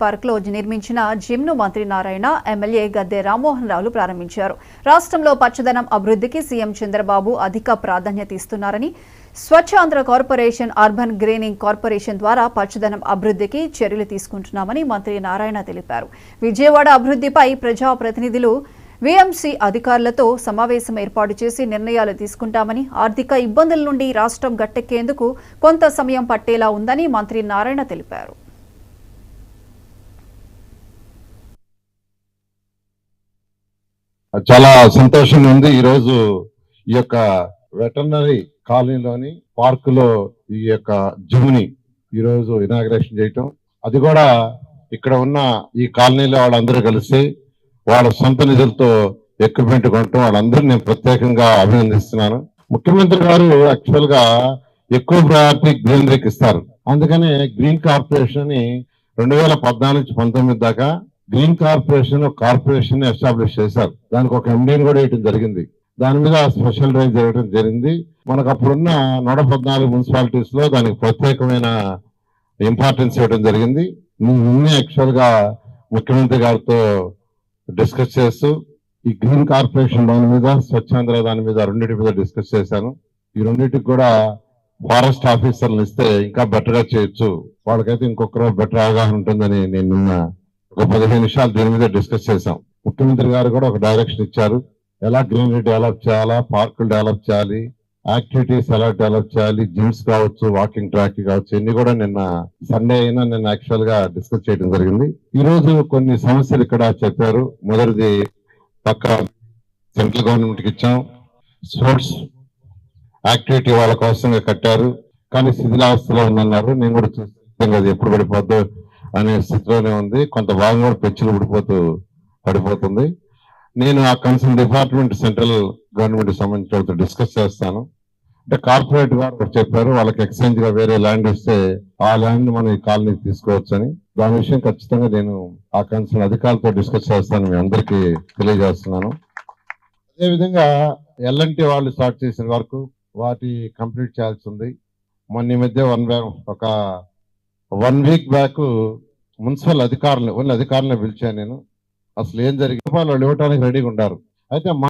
Park లో నిర్మించిన gym ను మంత్రి నారాయణ, ఎమ్మెల్యే గద్దె రామ్మోహన్ రావులు ప్రారంభించారు. రాష్ట్రంలో పచ్చదనం అభివృద్ధికి సీఎం చంద్రబాబు అధిక ప్రాధాన్యత ఇస్తున్నారని, Swachh Andhra corporation, urban greening corporation ద్వారా పచ్చదనం అభివృద్ధికి చర్యలు తీసుకుంటున్నామని మంత్రి నారాయణ తెలిపారు. విజయవాడ అభివృద్ధిపై ప్రజాప్రతినిధులు, వీఎంసీ అధికారులతో సమావేశం ఏర్పాటు చేసి నిర్ణయాలు తీసుకుంటామని, ఆర్థిక ఇబ్బందుల నుండి రాష్ట్రం గట్టెక్కేందుకు కొంత సమయం పట్టేలా ఉందని మంత్రి నారాయణ తెలిపారు. చాలా సంతోషంగా ఉంది. ఈరోజు ఈ యొక్క వెటర్నరీ కాలనీలోని పార్క్ లో ఈ యొక్క జిమ్ ని ఈరోజు ఇనాగ్రేషన్ చేయటం, అది కూడా ఇక్కడ ఉన్న ఈ కాలనీలో వాళ్ళందరూ కలిసి వాళ్ళ సొంత నిధులతో ఎక్విప్మెంట్ కొనటం, వాళ్ళందరూ నేను ప్రత్యేకంగా అభినందిస్తున్నాను. ముఖ్యమంత్రి గారు యాక్చువల్ గా ఎక్కువ ప్రయారిటీ గ్రీనరీకి ఇస్తారు. అందుకనే గ్రీన్ కార్పొరేషన్ ని 2014-19 దాకా గ్రీన్ కార్పొరేషన్ ఎస్టాబ్లిష్ చేశారు. దానికి ఒక ఎండీని కూడా వేయడం జరిగింది. దాని మీద స్పెషల్ డ్రైవ్ జరగడం జరిగింది. మనకు అప్పుడున్న 114 మున్సిపాలిటీస్ లో దానికి ప్రత్యేకమైన ఇంపార్టెన్స్ ఇవ్వడం జరిగింది. నిన్నే యాక్చువల్ గా ముఖ్యమంత్రి గారితో డిస్కస్ చేస్తూ ఈ గ్రీన్ కార్పొరేషన్ దాని మీద, స్వచ్ఛాంధ్ర దాని మీద, రెండింటి మీద డిస్కస్ చేశాను. ఈ రెండింటికి కూడా ఫారెస్ట్ ఆఫీసర్లు ఇస్తే ఇంకా బెటర్ గా చేయొచ్చు, వాళ్ళకైతే ఇంకొకరు బెటర్ అవగాహన ఉంటుందని నేను నిన్న ఒక 15 నిమిషాలు దీని మీద డిస్కస్ చేశాం. ముఖ్యమంత్రి గారు కూడా ఒక డైరెక్షన్ ఇచ్చారు. ఎలా గ్రీనరీ డెవలప్ చేయాలా, పార్కులు డెవలప్ చేయాలి, యాక్టివిటీస్ ఎలా డెవలప్ చేయాలి, జిమ్స్ కావచ్చు, వాకింగ్ ట్రాక్ కావచ్చు, ఇన్ని కూడా నిన్న సండే అయినా నిన్న యాక్చువల్ గా డిస్కస్ చేయడం జరిగింది. ఈ రోజు కొన్ని సమస్యలు ఇక్కడ చెప్పారు. మొదటిది పక్క సెంట్రల్ గవర్నమెంట్ కి ఇచ్చాం. స్పోర్ట్స్ యాక్టివిటీ వాళ్ళ కోసంగా కట్టారు, కానీ శిథిలావస్థలో ఉందన్నారు. నేను కూడా చూస్తాను అది ఎప్పుడు పడిపోద్దో అనే స్థితిలోనే ఉంది. కొంత భాగం కూడా పెచ్చులు పడిపోతుంది. నేను ఆ కన్సర్న్ డిపార్ట్మెంట్, సెంట్రల్ గవర్నమెంట్ సంబంధించిన వాళ్ళతో డిస్కస్ చేస్తాను. అంటే కార్పొరేట్ గారు చెప్పారు వాళ్ళకి ఎక్స్చేంజ్ గా వేరే ల్యాండ్ ఇస్తే ఆ ల్యాండ్ మనం ఈ కాలనీకి తీసుకోవచ్చు అని. దాని విషయం ఖచ్చితంగా నేను ఆ కన్సర్న్ అధికారులతో డిస్కస్ చేస్తాను, మీ అందరికీ తెలియజేస్తున్నాను. అదేవిధంగా ఎల్ఎన్టీ వాళ్ళు స్టార్ట్ చేసిన వరకు వాటి కంప్లీట్ చేయాల్సి ఉంది. మొన్న ఈ మధ్య ఒక 1 వీక్ బ్యాక్ మున్సిపల్ అధికారులను పిలిచాను నేను. అసలు ఏం జరిగింది వాళ్ళు ఇవ్వడానికి రెడీగా ఉన్నారు. అయితే